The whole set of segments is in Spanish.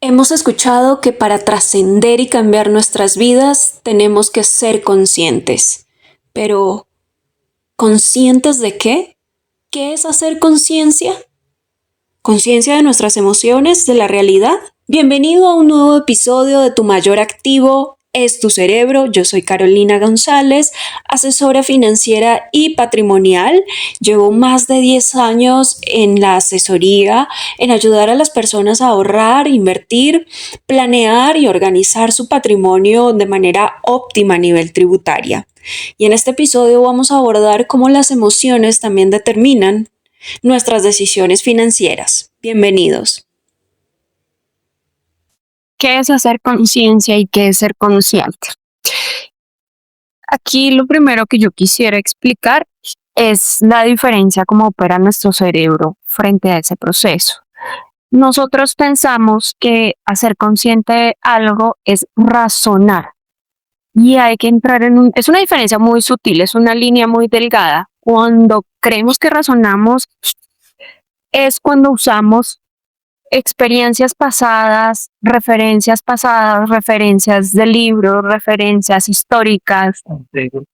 Hemos escuchado que para trascender y cambiar nuestras vidas tenemos que ser conscientes. Pero, ¿conscientes de qué? ¿Qué es hacer conciencia? ¿Conciencia de nuestras emociones, de la realidad? Bienvenido a un nuevo episodio de Tu Mayor Activo es tu cerebro. Yo soy Carolina González, asesora financiera y patrimonial. Llevo más de 10 años en la asesoría, en ayudar a las personas a ahorrar, invertir, planear y organizar su patrimonio de manera óptima a nivel tributaria. Y en este episodio vamos a abordar cómo las emociones también determinan nuestras decisiones financieras. Bienvenidos. ¿Qué es hacer conciencia y qué es ser consciente? Aquí lo primero que yo quisiera explicar es la diferencia cómo opera nuestro cerebro frente a ese proceso. Nosotros pensamos que hacer consciente de algo es razonar y hay que entrar es una diferencia muy sutil, es una línea muy delgada. Cuando creemos que razonamos es cuando usamos experiencias pasadas, referencias de libros, referencias históricas,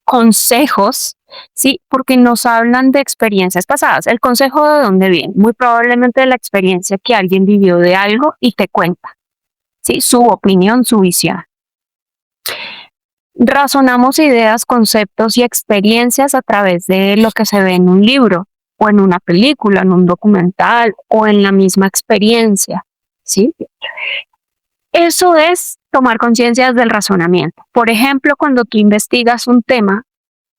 consejos, ¿sí? Porque nos hablan de experiencias pasadas. ¿El consejo de dónde viene? Muy probablemente de la experiencia que alguien vivió de algo y te cuenta, ¿sí? Su opinión, su visión. Razonamos ideas, conceptos y experiencias a través de lo que se ve en un libro, o en una película, en un documental, o en la misma experiencia, ¿sí? Eso es tomar conciencia del razonamiento. Por ejemplo, cuando tú investigas un tema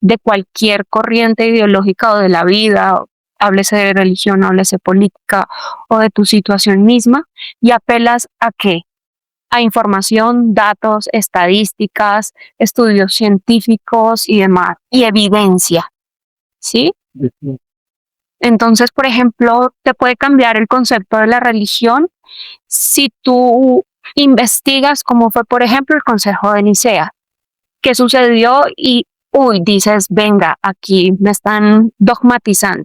de cualquier corriente ideológica o de la vida, háblese de religión, háblese de política o de tu situación misma, y apelas ¿a qué? A información, datos, estadísticas, estudios científicos y demás, y evidencia, ¿sí? Entonces, por ejemplo, te puede cambiar el concepto de la religión si tú investigas cómo fue, por ejemplo, el Consejo de Nicea, qué sucedió y, dices, venga, aquí me están dogmatizando.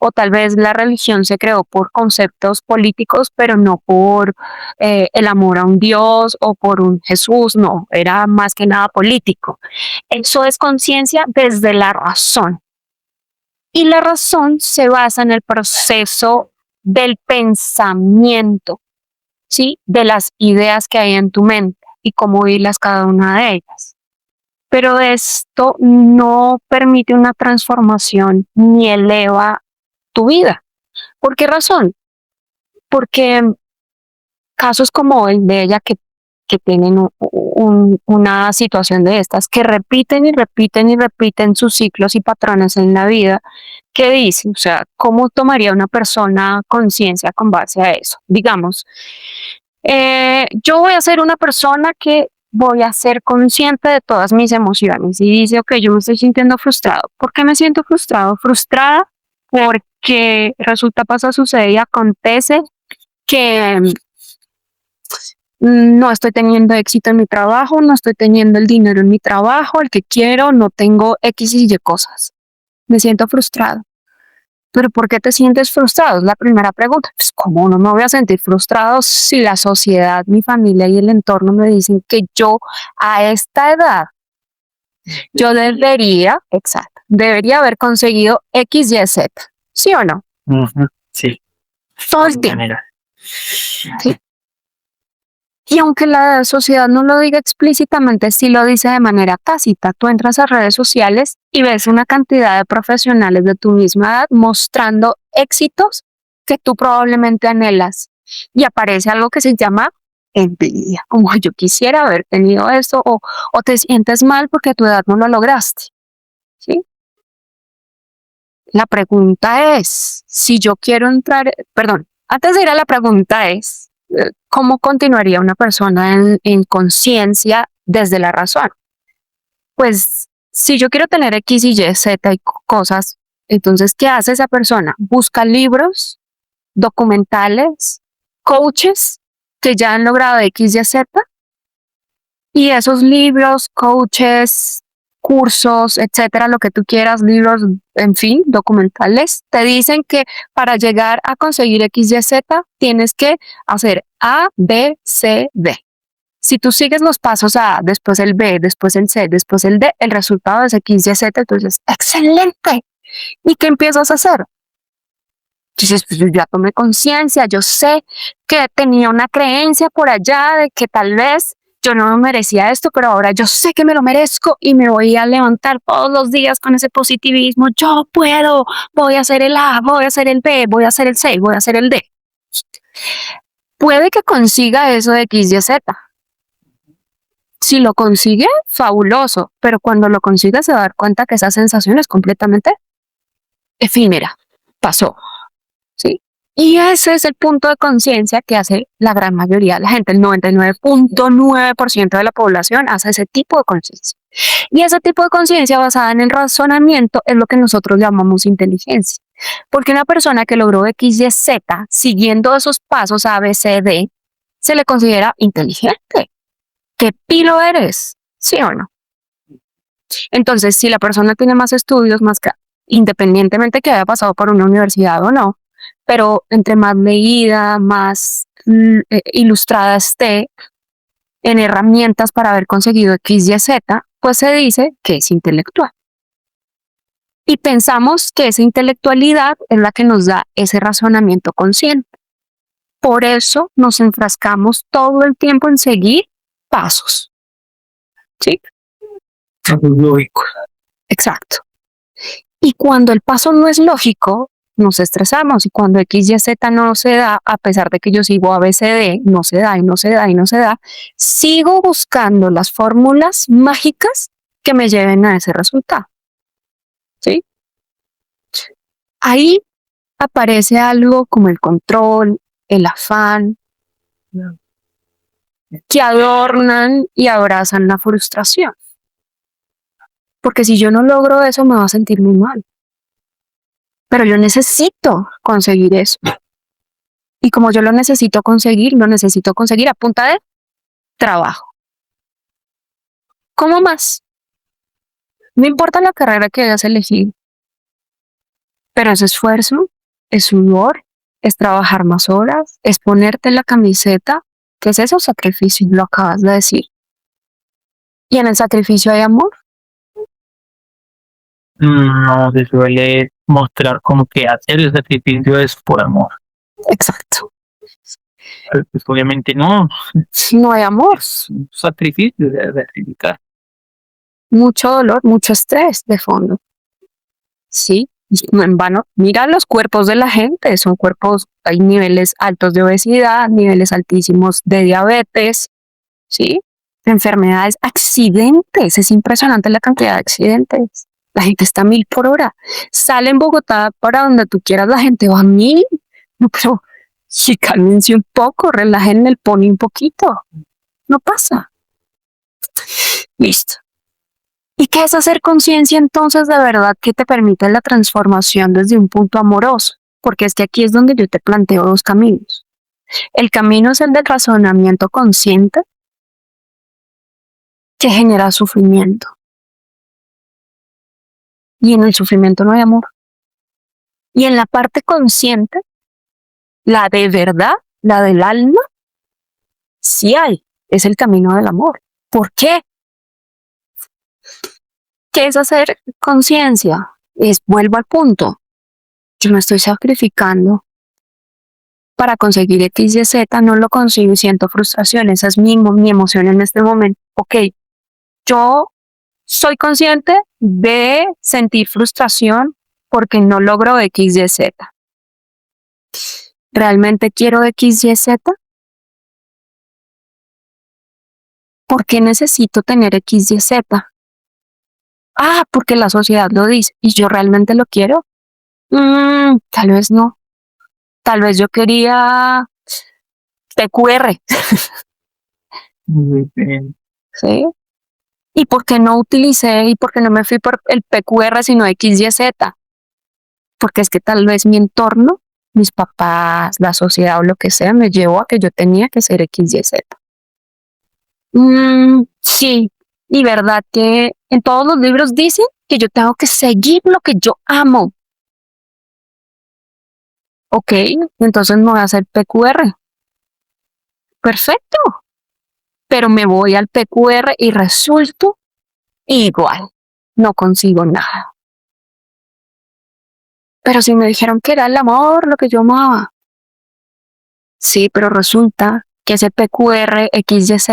O tal vez la religión se creó por conceptos políticos, pero no por el amor a un Dios o por un Jesús, no, era más que nada político. Eso es conciencia desde la razón. Y la razón se basa en el proceso del pensamiento, ¿sí? De las ideas que hay en tu mente y cómo hilas cada una de ellas. Pero esto no permite una transformación ni eleva tu vida. ¿Por qué razón? Porque casos como el de ella que tienen una situación de estas, que repiten y repiten y repiten sus ciclos y patrones en la vida, ¿qué dice? O sea, ¿cómo tomaría una persona conciencia con base a eso? Digamos, yo voy a ser una persona que voy a ser consciente de todas mis emociones y dice, ok, yo me estoy sintiendo frustrado. ¿Por qué me siento frustrado? Frustrada porque resulta, pasa, sucede y acontece que no estoy teniendo éxito en mi trabajo, no estoy teniendo el dinero en mi trabajo, el que quiero, no tengo X y Y cosas. Me siento frustrado. ¿Pero por qué te sientes frustrado? Es la primera pregunta. Pues, ¿cómo no me voy a sentir frustrado si la sociedad, mi familia y el entorno me dicen que yo a esta edad, yo debería haber conseguido X, Y, Z? ¿Sí o no? Sí. Todo el tiempo. ¿Sí? Y aunque la sociedad no lo diga explícitamente, sí lo dice de manera tácita. Tú entras a redes sociales y ves una cantidad de profesionales de tu misma edad mostrando éxitos que tú probablemente anhelas. Y aparece algo que se llama envidia, como yo quisiera haber tenido esto, o te sientes mal porque a tu edad no lo lograste. ¿Sí? La pregunta es, si yo quiero entrar, antes de ir a la pregunta es, ¿cómo continuaría una persona en conciencia desde la razón? Pues si yo quiero tener X y Y, Z y cosas, entonces, ¿qué hace esa persona? Busca libros, documentales, coaches que ya han logrado X, Y, Z. Y esos libros, coaches, cursos, etcétera, lo que tú quieras, libros, en fin, documentales, te dicen que para llegar a conseguir X, Y, Z tienes que hacer A, B, C, D. Si tú sigues los pasos A, después el B, después el C, después el D, el resultado es X, Y, Z, entonces, ¡excelente! ¿Y qué empiezas a hacer? Dices, pues yo ya tomé conciencia, yo sé que tenía una creencia por allá de que tal vez yo no me merecía esto, pero ahora yo sé que me lo merezco y me voy a levantar todos los días con ese positivismo. Yo puedo, voy a hacer el A, voy a hacer el B, voy a hacer el C, voy a hacer el D. Puede que consiga eso de X, Y, Z. Si lo consigue, fabuloso, pero cuando lo consiga se va a dar cuenta que esa sensación es completamente efímera, pasó. ¿Sí? Y ese es el punto de conciencia que hace la gran mayoría de la gente, el 99.9% de la población hace ese tipo de conciencia. Y ese tipo de conciencia basada en el razonamiento es lo que nosotros llamamos inteligencia. Porque una persona que logró X, Y, Z siguiendo esos pasos A, B, C, D, se le considera inteligente. ¿Qué pilo eres? ¿Sí o no? Entonces, si la persona tiene más estudios, independientemente que haya pasado por una universidad o no, pero entre más leída, más ilustrada esté en herramientas para haber conseguido X, Y, Z, pues se dice que es intelectual. Y pensamos que esa intelectualidad es la que nos da ese razonamiento consciente. Por eso nos enfrascamos todo el tiempo en seguir pasos. ¿Sí? Lógico. Exacto. Y cuando el paso no es lógico, nos estresamos, y cuando X, Y, Z no se da, a pesar de que yo sigo A, B, C, D, no se da y no se da y no se da, sigo buscando las fórmulas mágicas que me lleven a ese resultado. ¿Sí? Ahí aparece algo como el control, el afán, que adornan y abrazan la frustración. Porque si yo no logro eso, me va a sentir muy mal. Pero yo necesito conseguir eso. Y como yo lo necesito conseguir a punta de trabajo. ¿Cómo más? No importa la carrera que hayas elegido. Pero es esfuerzo, es sudor, es trabajar más horas, es ponerte la camiseta. ¿Qué es eso? Sacrificio, lo acabas de decir. ¿Y en el sacrificio hay amor? No se suele mostrar como que hacer el sacrificio es por amor. Exacto. Pero pues obviamente no, No hay amor. es un sacrificio de sacrificar. Mucho dolor, mucho estrés de fondo. Sí, no en vano. Mira los cuerpos de la gente, son cuerpos, hay niveles altos de obesidad, niveles altísimos de diabetes, ¿sí? Enfermedades, accidentes, es impresionante la cantidad de accidentes. La gente está a 1000 por hora. Sale en Bogotá para donde tú quieras, la gente va a 1000. No, pero sí, cálmense un poco, relajen el pony un poquito. No pasa. Listo. ¿Y qué es hacer conciencia entonces de verdad que te permite la transformación desde un punto amoroso? Porque es que aquí es donde yo te planteo dos caminos. El camino es el del razonamiento consciente, que genera sufrimiento. Y en el sufrimiento no hay amor. Y en la parte consciente, la de verdad, la del alma, sí hay. Es el camino del amor. ¿Por qué? ¿Qué es hacer conciencia? Vuelvo al punto. Yo me estoy sacrificando para conseguir X, Y, Z, no lo consigo y siento frustración. Esa es mi emoción en este momento. Ok, yo soy consciente de sentir frustración porque no logro X, Y, Z. ¿Realmente quiero X, Y, Z? ¿Por qué necesito tener X, Y, Z? Ah, porque la sociedad lo dice. ¿Y yo realmente lo quiero? Tal vez no. Tal vez yo quería PQR. Muy bien. ¿Sí? ¿Y por qué no utilicé y por qué no me fui por el PQR sino X, Y, Z? Porque es que tal vez mi entorno, mis papás, la sociedad o lo que sea, me llevó a que yo tenía que ser X, Y, Z. Sí, Y verdad que en todos los libros dicen que yo tengo que seguir lo que yo amo. Ok, entonces me voy a hacer PQR. Perfecto. Pero me voy al PQR y resulto igual. No consigo nada. Pero si me dijeron que era el amor lo que yo amaba. Sí, pero resulta que ese PQR XYZ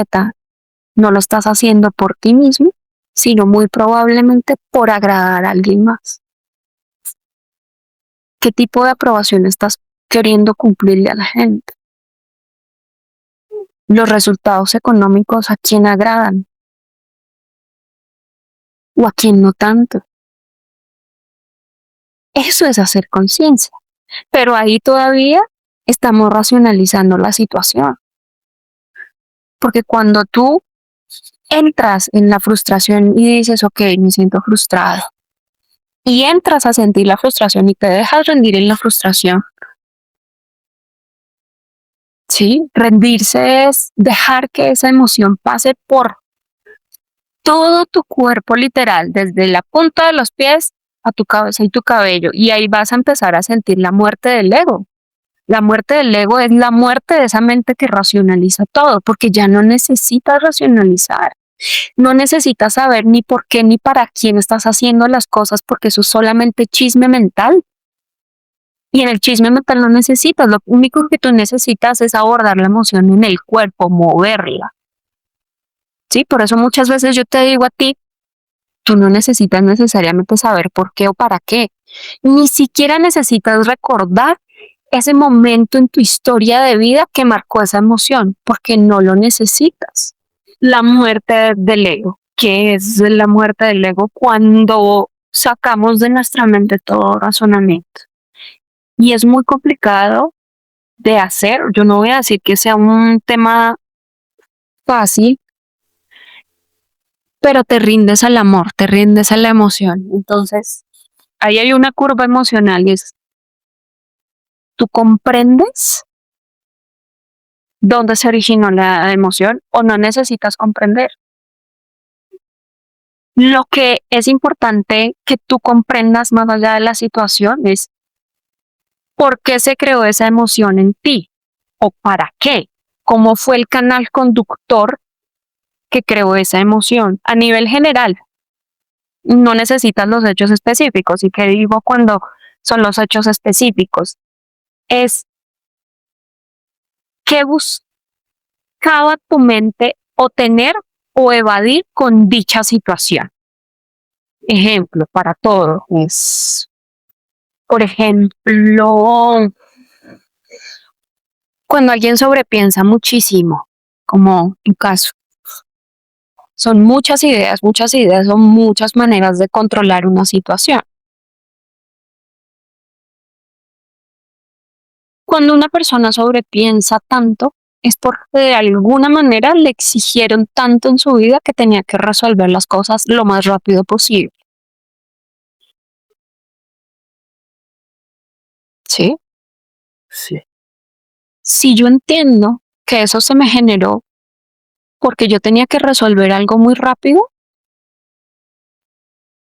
no lo estás haciendo por ti mismo, sino muy probablemente por agradar a alguien más. ¿Qué tipo de aprobación estás queriendo cumplirle a la gente? Los resultados económicos, ¿a quién agradan? ¿O a quién no tanto? Eso es hacer conciencia. Pero ahí todavía estamos racionalizando la situación. Porque cuando tú entras en la frustración y dices, ok, me siento frustrado, y entras a sentir la frustración y te dejas rendir en la frustración, ¿sí? Rendirse es dejar que esa emoción pase por todo tu cuerpo literal, desde la punta de los pies a tu cabeza y tu cabello, y ahí vas a empezar a sentir la muerte del ego. La muerte del ego es la muerte de esa mente que racionaliza todo, porque ya no necesitas racionalizar. No necesitas saber ni por qué ni para quién estás haciendo las cosas, porque eso es solamente chisme mental. Y en el chisme mental no necesitas, lo único que tú necesitas es abordar la emoción en el cuerpo, moverla. Sí, por eso muchas veces yo te digo a ti, tú no necesitas necesariamente saber por qué o para qué. Ni siquiera necesitas recordar ese momento en tu historia de vida que marcó esa emoción, porque no lo necesitas. La muerte del ego, que es la muerte del ego cuando sacamos de nuestra mente todo razonamiento. Y es muy complicado de hacer. Yo no voy a decir que sea un tema fácil, pero te rindes al amor, te rindes a la emoción. Entonces, ahí hay una curva emocional y es, ¿tú comprendes dónde se originó la emoción o no necesitas comprender? Lo que es importante que tú comprendas más allá de la situación es por qué se creó esa emoción en ti o para qué, cómo fue el canal conductor que creó esa emoción a nivel general. No necesitas los hechos específicos. ¿Y qué digo cuando son los hechos específicos? Es qué buscaba tu mente obtener o evadir con dicha situación. Ejemplo para todo es, por ejemplo, cuando alguien sobrepiensa muchísimo, como tu caso, son muchas ideas, son muchas maneras de controlar una situación. Cuando una persona sobrepiensa tanto, es porque de alguna manera le exigieron tanto en su vida que tenía que resolver las cosas lo más rápido posible. ¿Sí? Sí. Si yo entiendo que eso se me generó porque yo tenía que resolver algo muy rápido,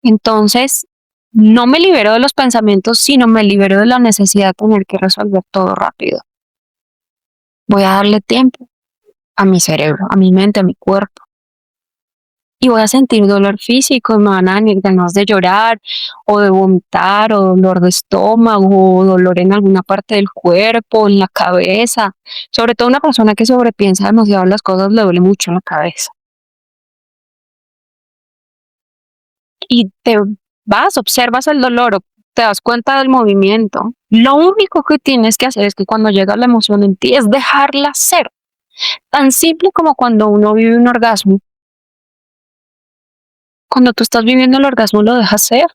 entonces no me libero de los pensamientos, sino me libero de la necesidad de tener que resolver todo rápido. Voy a darle tiempo a mi cerebro, a mi mente, a mi cuerpo. Y voy a sentir dolor físico, me van a venir ganas de llorar o de vomitar o dolor de estómago o dolor en alguna parte del cuerpo, en la cabeza. Sobre todo una persona que sobrepiensa demasiado las cosas le duele mucho la cabeza. Y te vas, observas el dolor o te das cuenta del movimiento. Lo único que tienes que hacer es que cuando llega la emoción en ti es dejarla ser. Tan simple como cuando uno vive un orgasmo. Cuando tú estás viviendo el orgasmo lo dejas ser.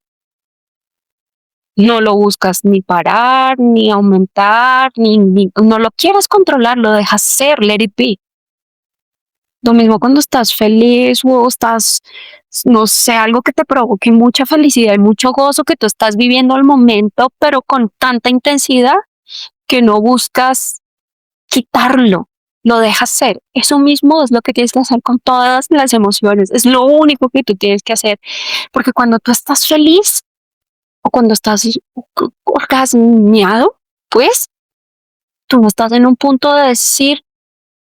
No lo buscas ni parar, ni aumentar, no lo quieres controlar, lo dejas ser, let it be. Lo mismo cuando estás feliz o estás, no sé, algo que te provoque mucha felicidad y mucho gozo que tú estás viviendo al momento, pero con tanta intensidad que no buscas quitarlo, lo dejas ser. Eso mismo es lo que tienes que hacer con todas las emociones. Es lo único que tú tienes que hacer. Porque cuando tú estás feliz o cuando estás orgasmeado, pues tú no estás en un punto de decir,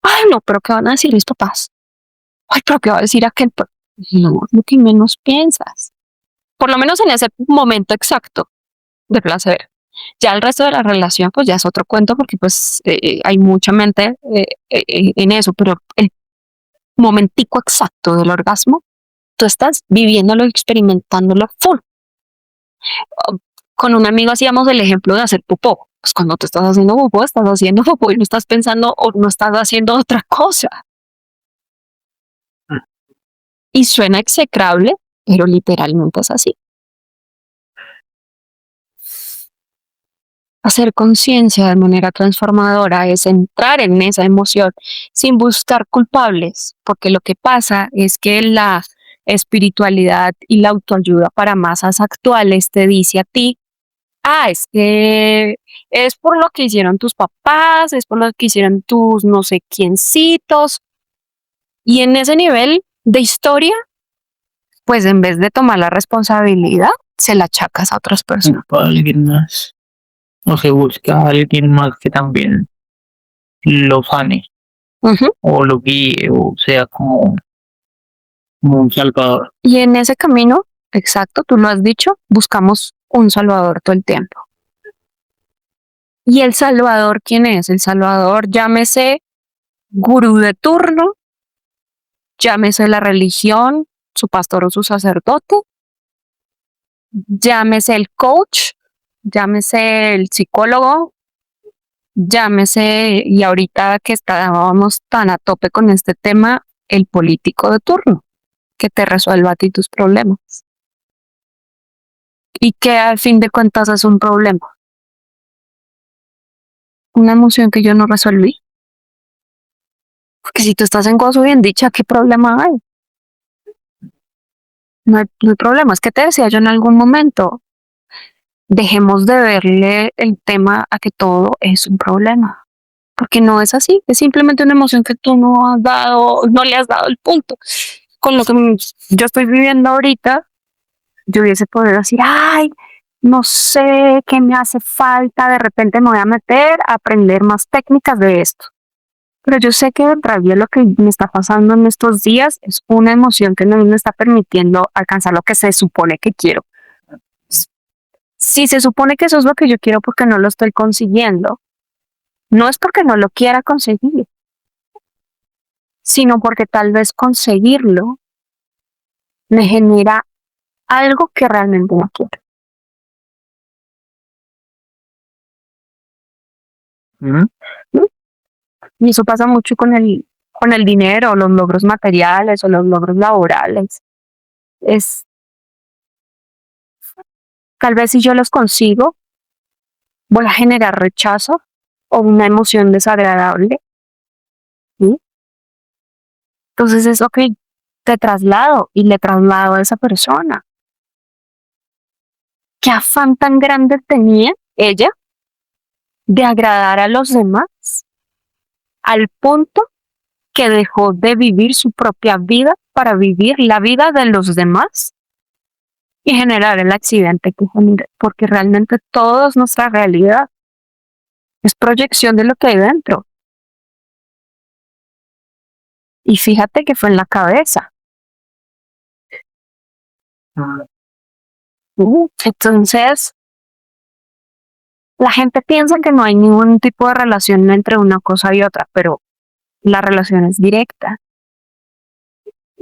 ay, no, pero ¿qué van a decir mis papás? Ay, pero ¿qué va a decir aquel? No, es lo que menos piensas. Por lo menos en ese momento exacto de placer. Ya el resto de la relación, pues ya es otro cuento porque pues hay mucha mente en eso, pero el momentico exacto del orgasmo, tú estás viviéndolo, experimentándolo full. Con un amigo hacíamos el ejemplo de hacer popó. Pues cuando te estás haciendo popó y no estás pensando o no estás haciendo otra cosa. Y suena execrable, pero literalmente es así. Hacer conciencia de manera transformadora es entrar en esa emoción sin buscar culpables, porque lo que pasa es que la espiritualidad y la autoayuda para masas actuales te dice a ti, es que es por lo que hicieron tus papás, es por lo que hicieron tus no sé quiéncitos, y en ese nivel de historia, pues en vez de tomar la responsabilidad, se la achacas a otras personas. Para alguien más. O se busca a alguien más que también lo sane o lo guíe o sea como un salvador. Y en ese camino, exacto, tú lo has dicho, buscamos un salvador todo el tiempo. ¿Y el salvador quién es? El salvador, llámese gurú de turno, llámese la religión, su pastor o su sacerdote, llámese el coach, llámese el psicólogo, llámese, y ahorita que estábamos tan a tope con este tema, el político de turno, que te resuelva a ti tus problemas. Y que al fin de cuentas es un problema. Una emoción que yo no resolví. Porque si tú estás en gozo y en dicha, ¿qué problema hay? No hay problema. Es que te decía yo en algún momento, dejemos de verle el tema a que todo es un problema. Porque no es así. Es simplemente una emoción que tú no le has dado el punto. Con lo que yo estoy viviendo ahorita, yo hubiese podido decir, ay, no sé qué me hace falta, de repente me voy a meter a aprender más técnicas de esto. Pero yo sé que en realidad lo que me está pasando en estos días es una emoción que no me está permitiendo alcanzar lo que se supone que quiero. Si se supone que eso es lo que yo quiero porque no lo estoy consiguiendo, no es porque no lo quiera conseguir, sino porque tal vez conseguirlo me genera algo que realmente no quiero. Y eso pasa mucho con el dinero, los logros materiales o los logros laborales. Tal vez si yo los consigo, voy a generar rechazo o una emoción desagradable. ¿Sí? Entonces es ok, te traslado y le traslado a esa persona. ¿Qué afán tan grande tenía ella de agradar a los demás al punto que dejó de vivir su propia vida para vivir la vida de los demás y generar el accidente que genera? Porque realmente toda nuestra realidad es proyección de lo que hay dentro. Y fíjate que fue en la cabeza. Entonces, la gente piensa que no hay ningún tipo de relación entre una cosa y otra, pero la relación es directa.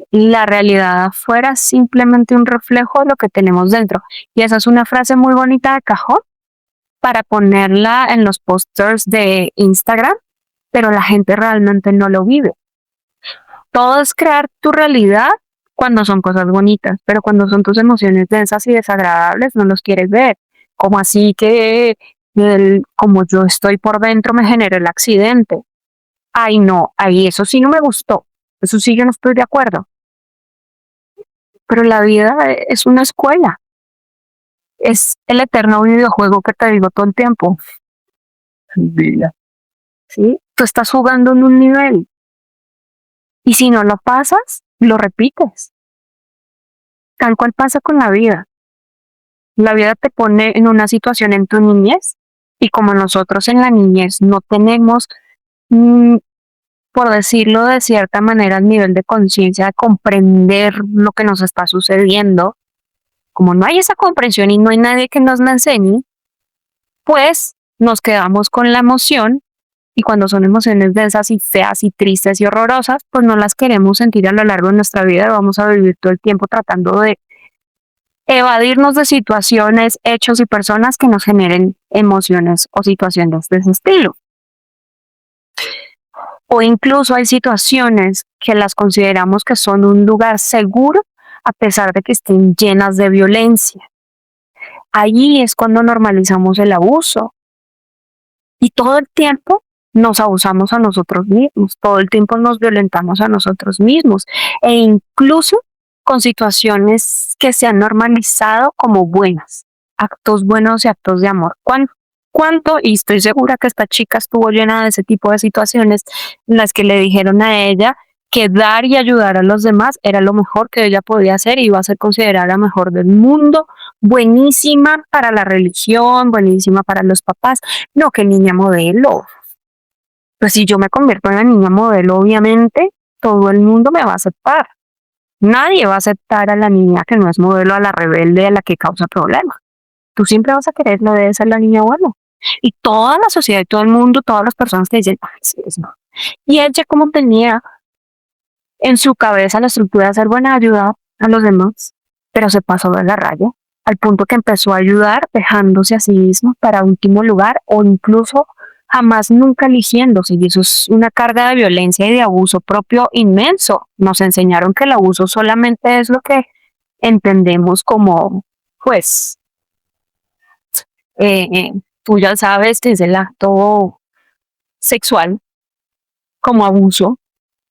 La realidad afuera es simplemente un reflejo de lo que tenemos dentro. Y esa es una frase muy bonita de cajón para ponerla en los posters de Instagram, pero la gente realmente no lo vive. Todo es crear tu realidad cuando son cosas bonitas, pero cuando son tus emociones densas y desagradables no los quieres ver. Como así que como yo estoy por dentro me generó el accidente. Ay, no, ahí eso sí no me gustó. Eso sí yo no estoy de acuerdo. Pero la vida es una escuela. Es el eterno videojuego que te digo todo el tiempo. Vida. ¿Sí? Tú estás jugando en un nivel y si no lo pasas, lo repites. Tal cual pasa con la vida. La vida te pone en una situación en tu niñez y como nosotros en la niñez no tenemos, por decirlo de cierta manera, el nivel de conciencia de comprender lo que nos está sucediendo, como no hay esa comprensión y no hay nadie que nos la enseñe, pues nos quedamos con la emoción y cuando son emociones densas y feas y tristes y horrorosas, pues no las queremos sentir a lo largo de nuestra vida y vamos a vivir todo el tiempo tratando de evadirnos de situaciones, hechos y personas que nos generen emociones o situaciones de ese estilo. O incluso hay situaciones que las consideramos que son un lugar seguro a pesar de que estén llenas de violencia. Allí es cuando normalizamos el abuso y todo el tiempo nos abusamos a nosotros mismos, todo el tiempo nos violentamos a nosotros mismos e incluso con situaciones que se han normalizado como buenas, actos buenos y actos de amor. ¿Cuánto? Y estoy segura que esta chica estuvo llena de ese tipo de situaciones en las que le dijeron a ella que dar y ayudar a los demás era lo mejor que ella podía hacer y iba a ser considerada la mejor del mundo, buenísima para la religión, buenísima para los papás. No, que niña modelo. Pues si yo me convierto en la niña modelo, obviamente todo el mundo me va a aceptar. Nadie va a aceptar a la niña que no es modelo, a la rebelde, a la que causa problemas. Tú siempre vas a querer lo de ser la niña buena. Y toda la sociedad y todo el mundo, todas las personas que dicen, ay, sí, es no. Y ella como tenía en su cabeza la estructura de ser buena, ayudar a los demás, pero se pasó de la raya, al punto que empezó a ayudar dejándose a sí misma para último lugar o incluso jamás nunca eligiéndose. Y eso es una carga de violencia y de abuso propio inmenso. Nos enseñaron que el abuso solamente es lo que entendemos como, pues, tú ya sabes que es el acto sexual como abuso,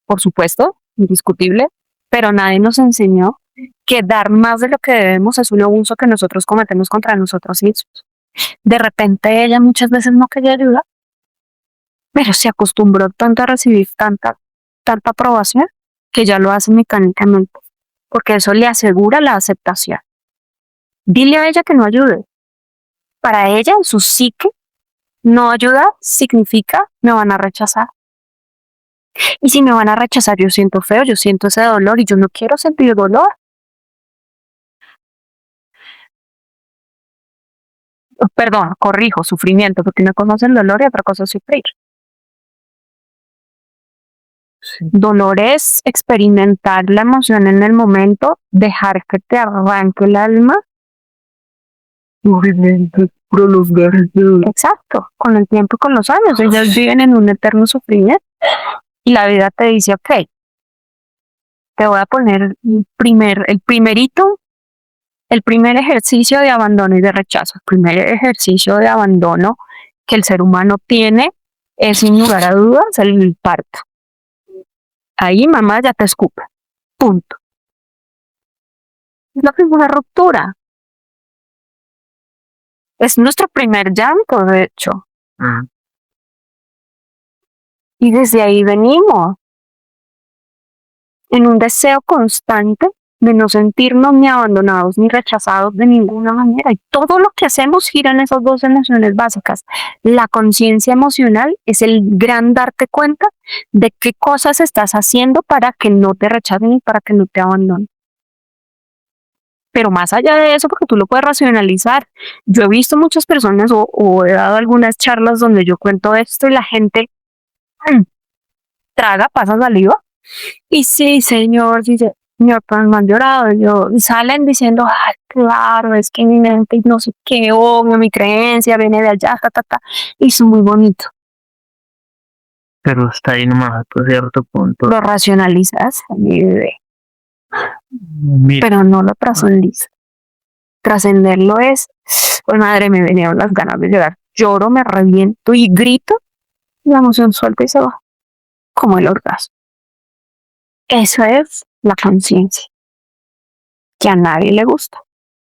por supuesto, indiscutible, pero nadie nos enseñó que dar más de lo que debemos es un abuso que nosotros cometemos contra nosotros mismos. De repente ella muchas veces no quería ayuda, pero se acostumbró tanto a recibir tanta aprobación que ya lo hace mecánicamente, porque eso le asegura la aceptación. Dile a ella que no ayude. Para ella, en su psique, no ayudar significa me van a rechazar. Y si me van a rechazar, yo siento feo, yo siento ese dolor y yo no quiero sentir dolor. Perdón, corrijo, sufrimiento, porque una cosa es el dolor y otra cosa es sufrir. Sí. Dolor es experimentar la emoción en el momento, dejar que te arranque el alma. Sufrimiento prolongado. Exacto, con el tiempo y con los años, ellos viven en un eterno sufrimiento. Y la vida te dice, ok, te voy a poner el primer ejercicio de abandono y de rechazo. El primer ejercicio de abandono que el ser humano tiene es, sin lugar a dudas, el parto. Ahí mamá ya te escupe. Punto. Es la primera ruptura. Es nuestro primer llanto, de hecho. Y desde ahí venimos. En un deseo constante de no sentirnos ni abandonados ni rechazados de ninguna manera. Y todo lo que hacemos gira en esas dos emociones básicas. La conciencia emocional es el gran darte cuenta de qué cosas estás haciendo para que no te rechacen y para que no te abandonen. Pero más allá de eso, porque tú lo puedes racionalizar, yo he visto muchas personas o he dado algunas charlas donde yo cuento esto y la gente traga, pasa saliva. Y sí, señor, pues me han llorado, y salen diciendo, ay, claro, es que mi mente no sé qué, obvio, mi creencia viene de allá, y es muy bonito. Pero está ahí nomás hasta cierto punto. Lo racionalizas, mi bebé, Mira, pero no lo trascendís. Trascenderlo es, pues madre, me vinieron las ganas de llorar, lloro, me reviento y grito, y la emoción suelta y se va, como el orgasmo. Eso es la conciencia, que a nadie le gusta.